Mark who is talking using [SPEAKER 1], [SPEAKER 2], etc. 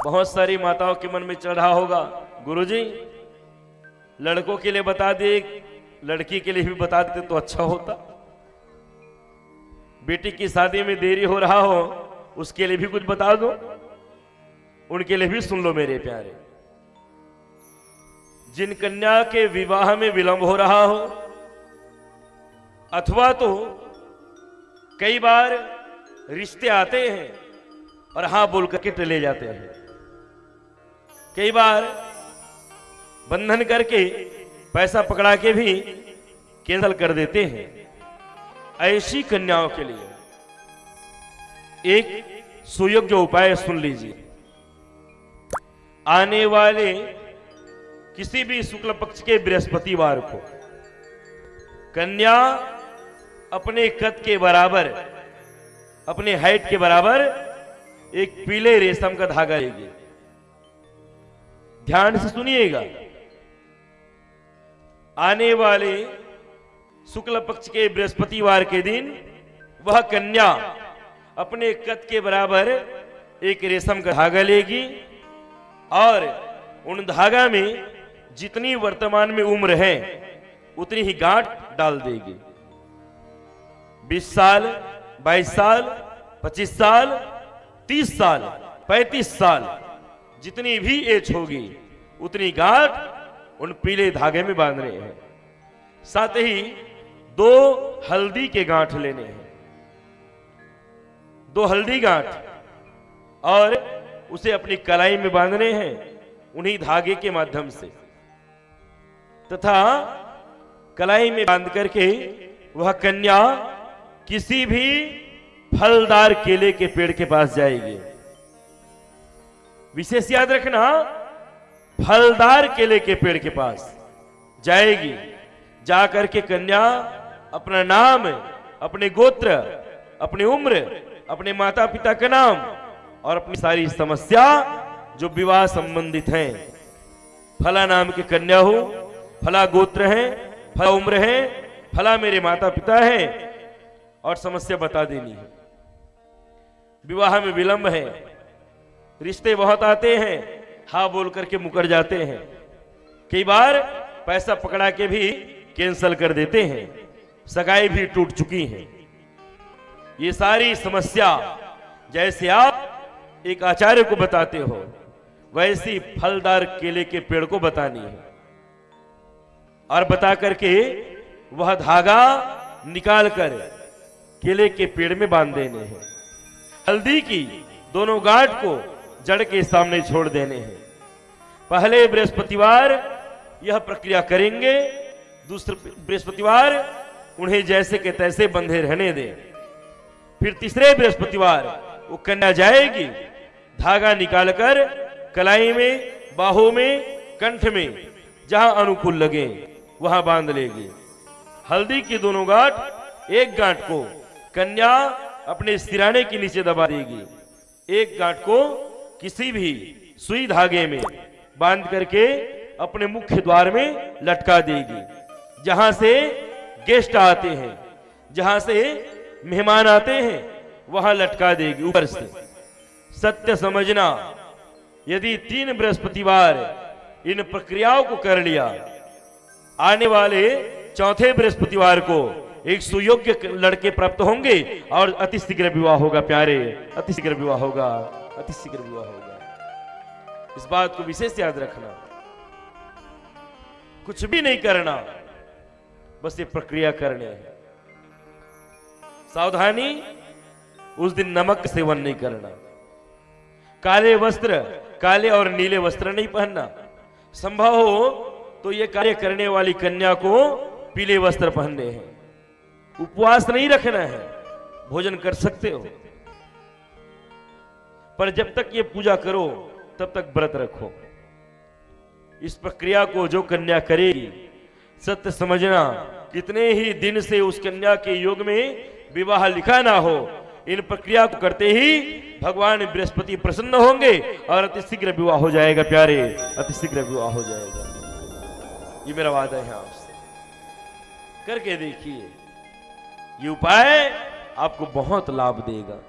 [SPEAKER 1] बहुत सारी माताओं के मन में चढ़ रहा होगा, गुरुजी लड़कों के लिए बता दे, लड़की के लिए भी बता देते तो अच्छा होता। बेटी की शादी में देरी हो रहा हो उसके लिए भी कुछ बता दो, उनके लिए भी सुन लो मेरे प्यारे। जिन कन्या के विवाह में विलंब हो रहा हो, अथवा तो कई बार रिश्ते आते हैं और हां बोल करके टले जाते हैं, कई बार बंधन करके पैसा पकड़ा के भी कैंसल कर देते हैं, ऐसी कन्याओं के लिए एक सुयोग्य उपाय सुन लीजिए। आने वाले किसी भी शुक्ल पक्ष के बृहस्पतिवार को कन्या अपने कद के बराबर, अपने हाइट के बराबर एक पीले रेशम का धागा लेगी। ध्यान से सुनिएगा, आने वाले शुक्ल पक्ष के बृहस्पतिवार के दिन वह कन्या अपने कद के बराबर एक रेशम का धागा लेगी और उन धागा में जितनी वर्तमान में उम्र है उतनी ही गांठ डाल देगी। 20 साल, 22 साल, 25 साल, 30 साल, 35 साल, जितनी भी एज होगी उतनी गांठ उन पीले धागे में बांध रहे हैं। साथ ही 2 हल्दी के गांठ लेने हैं, 2 हल्दी गांठ, और उसे अपनी कलाई में बांधने हैं उन्हीं धागे के माध्यम से, तथा कलाई में बांध करके वह कन्या किसी भी फलदार केले के पेड़ के पास जाएगी। विशेष याद रखना, फलदार केले के पेड़ के पास जाएगी। जाकर के कन्या अपना नाम, अपने गोत्र, अपनी उम्र, अपने माता पिता का नाम और अपनी सारी समस्या जो विवाह संबंधित हैं, फला नाम की कन्या हो, फला गोत्र है, फला उम्र है, फला मेरे माता पिता है, और समस्या बता देनी है। विवाह में विलंब है, रिश्ते बहुत आते हैं, हाँ बोल करके मुकर जाते हैं, कई बार पैसा पकड़ा के भी कैंसल कर देते हैं, सगाई भी टूट चुकी है। ये सारी समस्या जैसे आप एक आचार्य को बताते हो वैसी फलदार केले के पेड़ को बतानी है, और बता करके वह धागा निकाल कर केले के पेड़ में बांध देने हैं। हल्दी की दोनों गांठ को जड़ के सामने छोड़ देने हैं। पहले बृहस्पतिवार यह प्रक्रिया करेंगे, दूसरे बृहस्पतिवार उन्हें जैसे के तैसे बंधे रहने दें। फिर तीसरे बृहस्पतिवार वो कन्या जाएगी, धागा निकालकर कलाई में, बाहों में, कंठ में, जहां अनुकूल लगे वहां बांध लेगी। हल्दी की दोनों गांठ, एक गांठ को कन्या अपने सिराने के नीचे दबा देगी, एक गांठ को किसी भी सुई धागे में बांध करके अपने मुख्य द्वार में लटका देगी। जहां से गेस्ट आते हैं, जहां से मेहमान आते हैं, वहां लटका देगी ऊपर से। सत्य समझना, यदि 3 बृहस्पतिवार इन प्रक्रियाओं को कर लिया, आने वाले चौथे बृहस्पतिवार को एक सुयोग्य लड़के प्राप्त होंगे और अति शीघ्र विवाह होगा प्यारे, अति शीघ्र विवाह होगा, अति शीघ्र विवाह होगा। इस बात को विशेष याद रखना, कुछ भी नहीं करना, बस ये प्रक्रिया करनी है। सावधानी, उस दिन नमक का सेवन नहीं करना, काले वस्त्र, काले और नीले वस्त्र नहीं पहनना, संभव हो तो ये कार्य करने वाली कन्या को पीले वस्त्र पहनने हैं। उपवास नहीं रखना है, भोजन कर सकते हो, पर जब तक ये पूजा करो तब तक व्रत रखो। इस प्रक्रिया को जो कन्या करेगी, सत्य समझना, कितने ही दिन से उस कन्या के योग में विवाह लिखा ना हो, इन प्रक्रिया को करते ही भगवान बृहस्पति प्रसन्न होंगे और अति शीघ्र विवाह हो जाएगा प्यारे, अति शीघ्र विवाह हो जाएगा। ये मेरा वादा है आपसे, करके देखिए, ये उपाय आपको बहुत लाभ देगा।